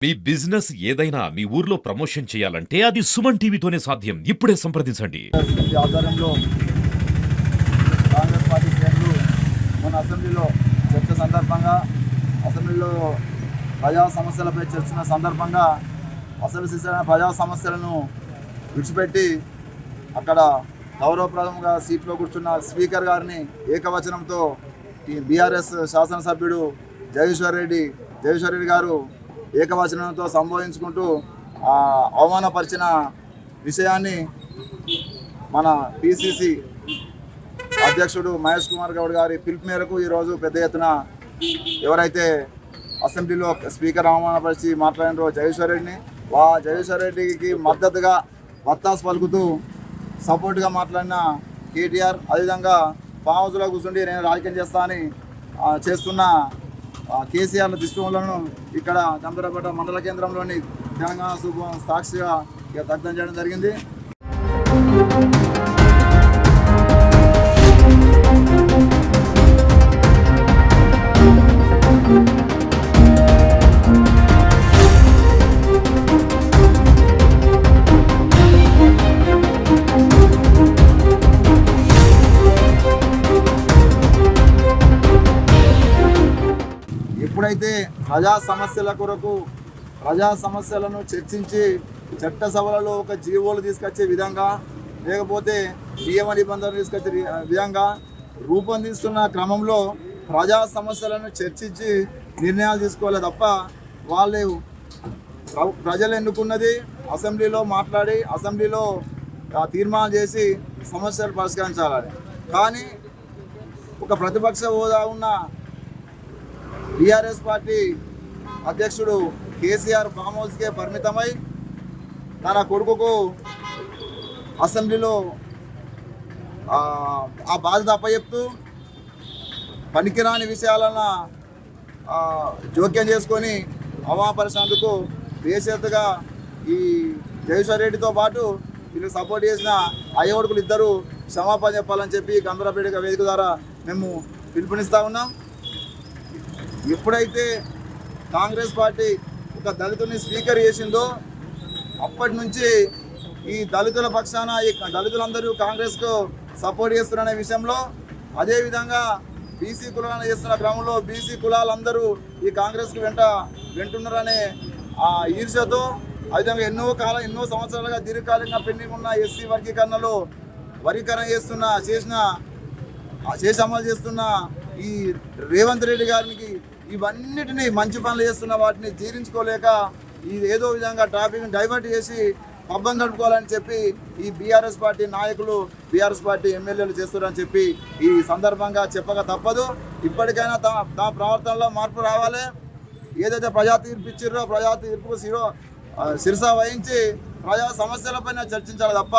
మీ business ఏదైనా మీ ఊర్లో promotion చేయాలంటే అది సుమన్ టీవీతోనే సాధ్యం. ఇప్పుడే సంప్రదించండి. ఈ ఆధ్వర్యంలో కాంగ్రెస్ పార్టీ శ్రేణులు మన అసెంబ్లీలో చర్చ సందర్భంగా అసెంబ్లీలో ప్రజా సమస్యలపై చర్చిన సందర్భంగా అసెంబ్లీ ప్రజా సమస్యలను విడిచిపెట్టి అక్కడ గౌరవప్రదంగా సీట్లో కూర్చున్న స్పీకర్ గారిని ఏకవచనంతో ఈ బీఆర్ఎస్ శాసనసభ్యుడు జగదీశ్వర్ రెడ్డి గారు ఏకవచనంతో సంబోధించుకుంటూ అవమానపరిచిన విషయాన్ని మన పిసిసి అధ్యక్షుడు మహేష్ కుమార్ గౌడ్ గారి పిలుపు మేరకు ఈరోజు పెద్ద ఎత్తున ఎవరైతే అసెంబ్లీలో స్పీకర్ అవమానపరిచి మాట్లాడినారో జగదీశ్వర్ రెడ్డికి మద్దతుగా వత్తాసు పలుకుతూ సపోర్ట్గా మాట్లాడిన కేటీఆర్, అదేవిధంగా ఫామ్ హౌస్లో కూర్చుండి నేను రాజకీయం చేస్తా అని చేస్తున్న కేసీఆర్ల దిష్టిలను ఇక్కడ గంభీరపేట మండల కేంద్రంలోని తెలంగాణ శుభం సాక్షిగా దగ్ధం చేయడం జరిగింది. ఎప్పుడైతే ప్రజా సమస్యలను చర్చించి చట్టసభలలో ఒక జీవోలు తీసుకొచ్చే విధంగా, లేకపోతే నియమ నిబంధనలు తీసుకొచ్చే విధంగా రూపొందిస్తున్న క్రమంలో ప్రజా సమస్యలను చర్చించి నిర్ణయాలు తీసుకోవాలి తప్ప వాళ్ళు ప్రజలు ఎన్నుకున్నది అసెంబ్లీలో మాట్లాడి అసెంబ్లీలో తీర్మానం చేసి సమస్యలు పరిష్కరించాలని. కానీ ఒక ప్రతిపక్ష హోదా ఉన్న బీఆర్ఎస్ పార్టీ అధ్యక్షుడు కేసీఆర్ ఫామ్ హౌస్కే పరిమితమై తన కొడుకుకు అసెంబ్లీలో ఆ బాధ్యత అప్పచెప్తూ పనికిరాని విషయాలను జోక్యం చేసుకొని అవమానపరిచినందుకు బేషరతుగా ఈ జగదీశ్వర్ రెడ్డితో పాటు వీళ్ళకి సపోర్ట్ చేసిన అయ్యవడుకులు ఇద్దరు క్షమాపణ చెప్పాలని చెప్పి గంభీరపేట వేదిక ద్వారా మేము పిలుపునిస్తూ ఉన్నాం. ఎప్పుడైతే కాంగ్రెస్ పార్టీ ఒక దళితుని స్పీకర్ చేసిందో అప్పటి నుంచి ఈ దళితుల పక్షాన ఈ దళితులందరూ కాంగ్రెస్కు సపోర్ట్ చేస్తున్నారనే విషయంలో, అదేవిధంగా బీసీ కులాలను చేస్తున్న క్రమంలో బీసీ కులాలందరూ ఈ కాంగ్రెస్కి వెంటున్నారనే ఆ ఈర్ష్యతో, అదేవిధంగా ఎన్నో సంవత్సరాలుగా దీర్ఘకాలికంగా పెండింగ్ ఉన్న ఎస్సీ వర్గీకరణలో చేసి అమలు చేస్తున్న ఈ రేవంత్ రెడ్డి గారికి ఇవన్నిటినీ మంచి పనులు చేస్తున్న వాటిని జీర్ణించుకోలేక ఏదో విధంగా ట్రాఫిక్ని డైవర్ట్ చేసి పబ్బం గడుపుకోవాలని చెప్పి ఈ బీఆర్ఎస్ పార్టీ నాయకులు, బీఆర్ఎస్ పార్టీ ఎమ్మెల్యేలు చేస్తున్నారని చెప్పి ఈ సందర్భంగా చెప్పక తప్పదు. ఇప్పటికైనా తమ ప్రవర్తనలో మార్పు రావాలి. ఏదైతే ప్రజా తీర్పు ఇచ్చిర్రో ప్రజా తీర్పుకు శిరస వహించి ప్రజా సమస్యలపైన చర్చించాలి తప్ప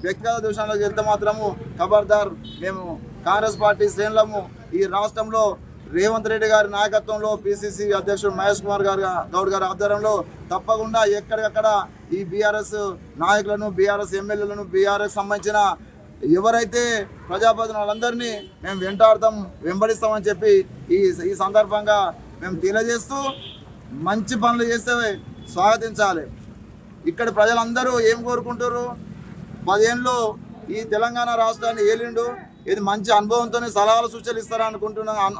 వ్యక్తిగత దూషణలకు వెళ్తే మాత్రము ఖబర్దార్. మేము కాంగ్రెస్ పార్టీ శ్రేణులము ఈ రాష్ట్రంలో రేవంత్ రెడ్డి గారి నాయకత్వంలో పిసిసి అధ్యక్షుడు మహేష్ కుమార్ గౌడ్ గారి ఆధ్వర్యంలో తప్పకుండా ఎక్కడికక్కడ ఈ బీఆర్ఎస్ నాయకులను, బీఆర్ఎస్ ఎమ్మెల్యేలను, బీఆర్ఎస్ సంబంధించిన ఎవరైతే ప్రజాప్రతినిధులు వాళ్ళందరినీ మేము వెంబడిస్తామని చెప్పి ఈ సందర్భంగా మేము తెలియజేస్తూ, మంచి పనులు చేస్తే స్వాగతించాలి. ఇక్కడ ప్రజలందరూ ఏం కోరుకుంటారు? 10 ఏళ్ళు ఈ తెలంగాణ రాష్ట్రాన్ని ఏలిండు, ఇది మంచి అనుభవంతోనే సలహాలు సూచనలు ఇస్తారని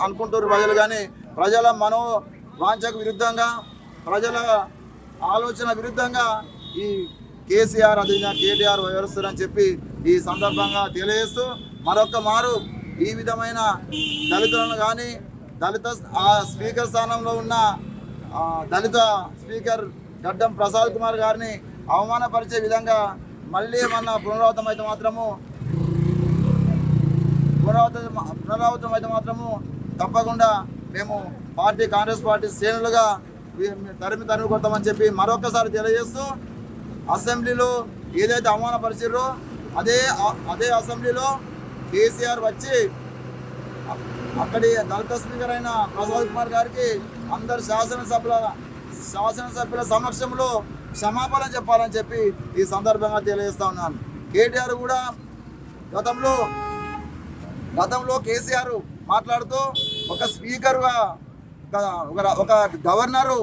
అనుకుంటారు ప్రజలు. కానీ ప్రజల మనోవాంఛకు విరుద్ధంగా, ప్రజల ఆలోచన విరుద్ధంగా ఈ కేసీఆర్, అదేవిధంగా కేటీఆర్ వ్యవహరిస్తారని చెప్పి ఈ సందర్భంగా తెలియజేస్తూ, మరొక్క మారు ఈ విధమైన దళితులను కానీ దళిత స్పీకర్ స్థానంలో ఉన్న దళిత స్పీకర్ గడ్డం ప్రసాద్ కుమార్ గారిని అవమానపరిచే విధంగా మళ్ళీ ఏమన్నా పునరావృతం అయితే మాత్రము తప్పకుండా మేము కాంగ్రెస్ పార్టీ శ్రేణులుగా తరిమి కొడతామని చెప్పి మరొకసారి తెలియజేస్తూ, అసెంబ్లీలో ఏదైతే అవమానపరిచారో అదే అసెంబ్లీలో కేసీఆర్ వచ్చి అక్కడి దళిత స్పీకర్ అయిన ప్రసాద్ కుమార్ గారికి అందరు శాసనసభ్యుల సమక్షంలో క్షమాపణ చెప్పాలని చెప్పి ఈ సందర్భంగా తెలియజేస్తా ఉన్నాను. కేటీఆర్ కూడా గతంలో కేసీఆర్ మాట్లాడుతూ ఒక స్పీకర్గా ఒక గవర్నరు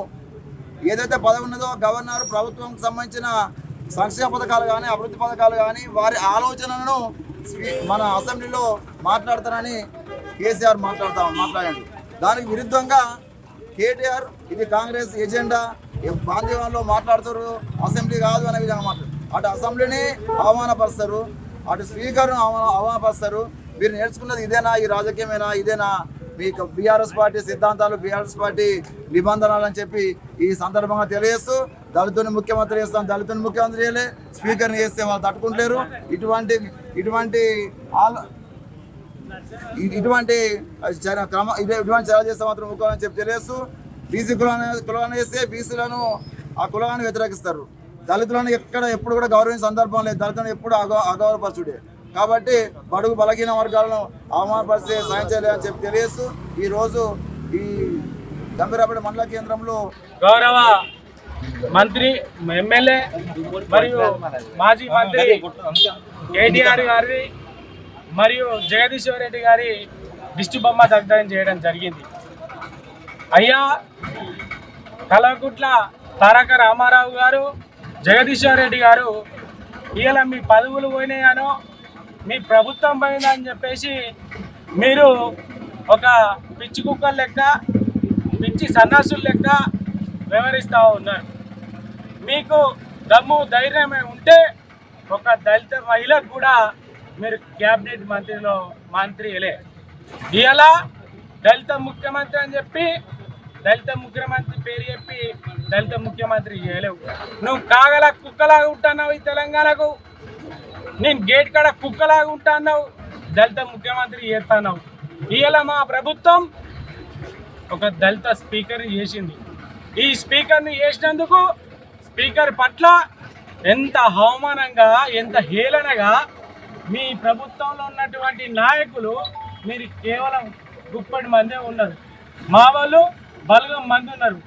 ఏదైతే పదవి ఉన్నదో గవర్నర్ ప్రభుత్వంకి సంబంధించిన సంక్షేమ పథకాలు కానీ అభివృద్ధి పథకాలు కానీ వారి ఆలోచనలను మన అసెంబ్లీలో మాట్లాడతారని కేసీఆర్ మాట్లాడాడు. దానికి విరుద్ధంగా కేటీఆర్ ఇది కాంగ్రెస్ ఎజెండా బాంధవ్యంలో మాట్లాడుతారు, అసెంబ్లీ కాదు అనే విధంగా మాట్లాడు. అటు అసెంబ్లీని అవమానపరుస్తారు, అటు స్పీకర్ను అవమానపరుస్తారు. మీరు నేర్చుకున్నది ఇదేనా, ఈ రాజకీయమేనా, ఇదేనా మీకు బీఆర్ఎస్ పార్టీ సిద్ధాంతాలు, బీఆర్ఎస్ పార్టీ నిబంధనలు అని చెప్పి ఈ సందర్భంగా తెలియజేస్తూ దళితుని ముఖ్యమంత్రి చేస్తాం, దళితుని ముఖ్యమంత్రి చేయలే, స్పీకర్ని చేస్తే వాళ్ళు తట్టుకుంటలేరు. ఇటువంటి చర్యలు చేస్తే మాత్రం ముఖ్యమని చెప్పి తెలియజేస్తూ బీసీ కులాన్ని చేస్తే బీసీలను ఆ కులాన్ని వ్యతిరేకిస్తారు. దళితులను ఎప్పుడు కూడా గౌరవించిన సందర్భం లేదు. దళితులను ఎప్పుడు అగౌరవపరచుడే. కాబట్టి బడుగు బలహీన వర్గాలను అవమానపరిస్తే సాయం చేయలేదని చెప్పి తెలియజేస్తూ ఈరోజు ఈ గంభీరాపేట మండల కేంద్రంలో గౌరవ మంత్రి ఎమ్మెల్యే మరియు మాజీ మంత్రి కేటీఆర్ గారి మరియు జగదీశ్వర్ రెడ్డి గారి దిష్టి బొమ్మ దగ్ధం చేయడం జరిగింది. అయ్యా కల్వకుంట్ల తారక రామారావు గారు, జగదీశ్వర్ రెడ్డి గారు ఇలా మీ పదవులు పోయినాయనో మీ ప్రభుత్వం పోయిందని చెప్పేసి మీరు ఒక పిచ్చి కుక్కల లెక్క, పిచ్చి సన్నాసుల లెక్క వ్యవహరిస్తూ ఉన్నారు. మీకు దమ్ము ధైర్యమే ఉంటే ఒక దళిత మహిళకు కూడా మీరు క్యాబినెట్ మంత్రిలే. ఇలా దళిత ముఖ్యమంత్రి అని చెప్పి దళిత ముఖ్యమంత్రి పేరు చెప్పి దళిత ముఖ్యమంత్రి చేయలేవు. నువ్వు కాగల కుక్కలాగా ఉంటున్నావు ఈ తెలంగాణకు, నేను గేట్ కాడ కుక్కలాగా ఉంటున్నావు, దళిత ముఖ్యమంత్రి చేస్తున్నావు. ఇలా మా ప్రభుత్వం ఒక దళిత స్పీకర్ని చేసింది. ఈ స్పీకర్ని చేసినందుకు స్పీకర్ పట్ల ఎంత అవమానంగా, ఎంత హేళనగా మీ ప్రభుత్వంలో ఉన్నటువంటి నాయకులు మీరు కేవలం 30 మందే ఉన్నారు, మా వాళ్ళు బలగం మంది ఉన్నారు.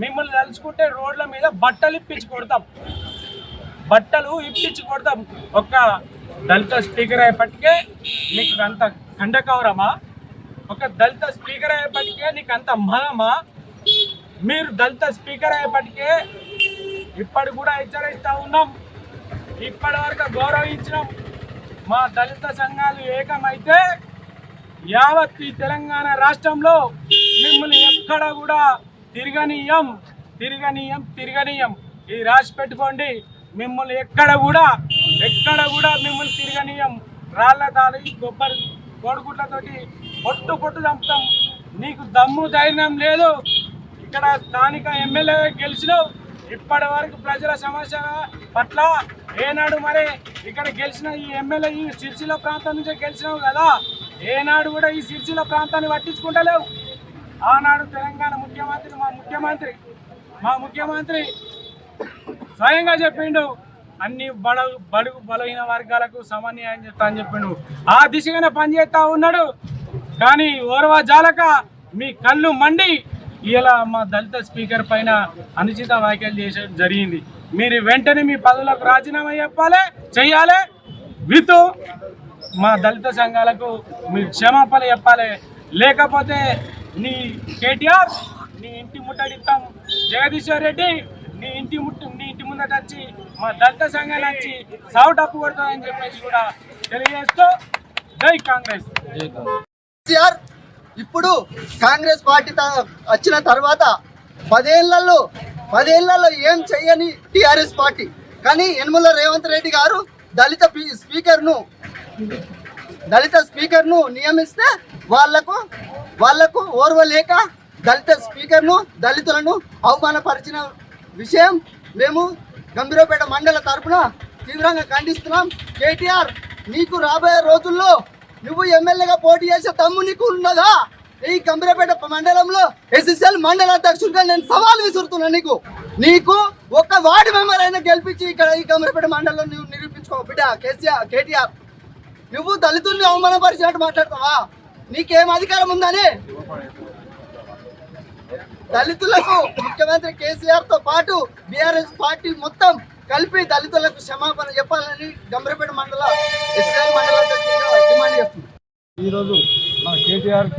మిమ్మల్ని తలుచుకుంటే రోడ్ల మీద బట్టలు ఇప్పించి కొడతాం. ఒక్క దళిత స్పీకర్ అయ్యేపటికే నీకు అంత కండకవరమా? ఒక దళిత స్పీకర్ అయ్యేపటికే నీకు అంత మదమా? మీరు దళిత స్పీకర్ అయ్యేపటికే ఇప్పటి కూడా హెచ్చరిస్తూ ఉన్నాం, ఇప్పటి వరకు గౌరవించినాం. మా దళిత సంఘాలు ఏకమైతే యావత్ ఈ తెలంగాణ రాష్ట్రంలో మిమ్మల్ని ఎక్కడ కూడా తిరగనీయం. ఇది రాసి పెట్టుకోండి. మిమ్మల్ని ఎక్కడ కూడా మిమ్మల్ని తిరగనీయం. రాళ్ల దాడి కొబ్బరి కోడిగుడ్లతోటి పొట్టు చంపుతాం. నీకు దమ్ము ధైర్యం లేదు. ఇక్కడ స్థానిక ఎమ్మెల్యే గెలిచినావు, ఇప్పటి వరకు ప్రజల సమస్య పట్ల ఏనాడు మరి ఇక్కడ గెలిచిన ఈ ఎమ్మెల్యే ఈ సిరిసిల్ల ప్రాంతం నుంచే గెలిచినావు కదా, ఏనాడు కూడా ఈ సిరిసిల్ల ప్రాంతాన్ని పట్టించుకుంటలేవు. ఆనాడు తెలంగాణ మా ముఖ్యమంత్రి స్వయంగా చెప్పిండు, అన్ని బడుగు బలహీన వర్గాలకు సమన్యాయం చేస్తా అని చెప్పిండు. ఆ దిశగానే పనిచేస్తా ఉన్నాడు. కానీ ఓర్వా జాలక మీ కళ్ళు మండి ఇలా మా దళిత స్పీకర్ పైన అనుచిత వ్యాఖ్యలు చేసడం జరిగింది. మీరు వెంటనే మీ పదవులకు రాజీనామా చెయ్యాలి. వీతో మా దళిత సంఘాలకు మీరు క్షమాపణ చెప్పాలి. లేకపోతే నీ కేటీఆర్ నీ ఇంటి ముట్టడిస్తాం, జగదీశ్వర్ రెడ్డి నీ ఇంటి ముందట వచ్చి మా దళిత సంఘాలు వచ్చి సాగు డప్పు కొడతామని చెప్పేసి కూడా తెలియజేస్తూ జై కాంగ్రెస్. ఇప్పుడు కాంగ్రెస్ పార్టీ వచ్చిన తర్వాత 10 ఏళ్లలో ఏం చెయ్యని టీఆర్ఎస్ పార్టీ, కానీ యనమల రేవంత్ రెడ్డి గారు దళిత స్పీకర్ను నియమిస్తే వాళ్లకు ఓర్వలేక దళితులను అవమానపరిచిన విషయం మేము గంభీరపేట మండల తరపున తీవ్రంగా ఖండిస్తున్నాం. కేటీఆర్, నీకు రాబోయే రోజుల్లో నువ్వు ఎమ్మెల్యేగా పోటీ చేసే తమ్ము నీకు ఉన్నదా? ఈ గంభీరపేట మండలంలో ఎస్ఎస్ఎల్ మండల అధ్యక్షుడిగా నేను సవాల్ విసురుతున్నా. నీకు ఒక్క వార్డు మెంబర్ అయినా గెలిపించి ఇక్కడ ఈ గంభీరపేట మండలంలో నువ్వు నిరూపించుకో బిడ్డ. కేటీఆర్, నువ్వు దళితుల్ని అవమానపరిచినట్టు మాట్లాడతావా? నీకేం అధికారం ఉందని? దళితులకు ముఖ్యమంత్రి కేసీఆర్తో పాటు బీఆర్ఎస్ పార్టీ మొత్తం కలిపి దళితులకు క్షమాపణ చెప్పాలని గంభీరపేట మండల ఎస్ఐ మండల డిమాండ్ చేస్తుంది. ఈరోజు మన కేసీఆర్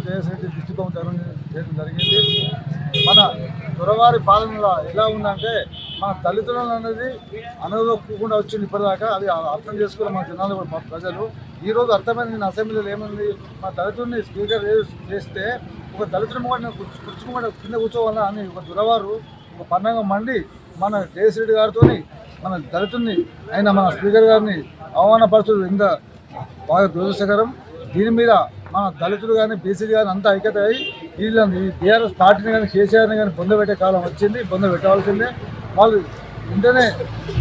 జయశ్రెడ్డి దిష్టిబొమ్మ చేయడం జరిగింది. మన దొరవారి పాలనలో ఎలా ఉందంటే మన దళితులను అనేది అనుకోకుండా వచ్చింది ఇప్పటిదాకా. అది అర్థం చేసుకోవాలి మన జనాలు మా ప్రజలు. ఈరోజు అర్థమైంది నేను అసెంబ్లీలో ఏముంది, మా దళితుడిని స్పీకర్ చేస్తే ఒక దళితుని కూర్చుని కింద కూర్చోవాలా అని ఒక దొరవారు ఒక పన్నంగా మండి మన జయశ్రెడ్డి గారితో మన దళితుడిని అయిన మన స్పీకర్ గారిని అవమానపరచుడు ఇంత బాగా దురదృష్టకరం. దీని మీద మన దళితులు కానీ బీసీలు కానీ అంతా ఐక్యత అయ్యి వీళ్ళని టీఆర్ఎస్ పార్టీని కానీ కేసీఆర్ని కానీ పొందబెట్టే కాలం వచ్చింది, పొందబెట్టవలసిందే. వాళ్ళు వెంటనే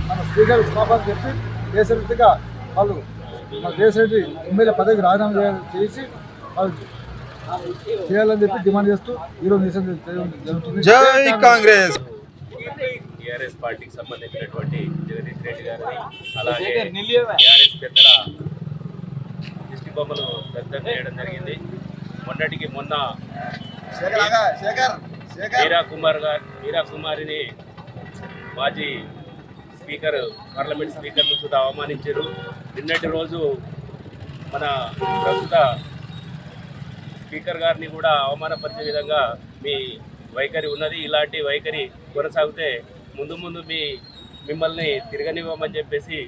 మన స్పీకర్ స్థాపన చెప్పి దేశరీతిగా వాళ్ళు మన దేశరెడ్డి ఎమ్మెల్యే పదవికి రాజీనామా చేసి వాళ్ళు చేయాలని చెప్పి డిమాండ్ చేస్తూ ఈరోజు నిరసన జరుగుతుంది. జై కాంగ్రెస్. టీఆర్ఎస్ పార్టీకి సంబంధించినటువంటి జగదీష్ రెడ్డి గారిని అలాగే టీఆర్ఎస్ పెద్దల దిష్టి బొమ్మలు దగ్ధం చేయడం జరిగింది. మొన్నటికి మొన్న మీరా కుమారిని మాజీ స్పీకర్ పార్లమెంట్ స్పీకర్ను కూడా అవమానించారు. నిన్నటి రోజు మన ప్రస్తుత స్పీకర్ గారిని కూడా అవమానపరిచే విధంగా మీ వైఖరి ఉన్నది. ఇలాంటి వైఖరి కొనసాగితే ముందు ముందు మిమ్మల్ని తిరగనివ్వమని చెప్పేసి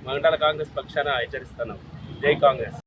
మండల కాంగ్రెస్ పక్షాన హెచ్చరిస్తున్నాం. జై కాంగ్రెస్.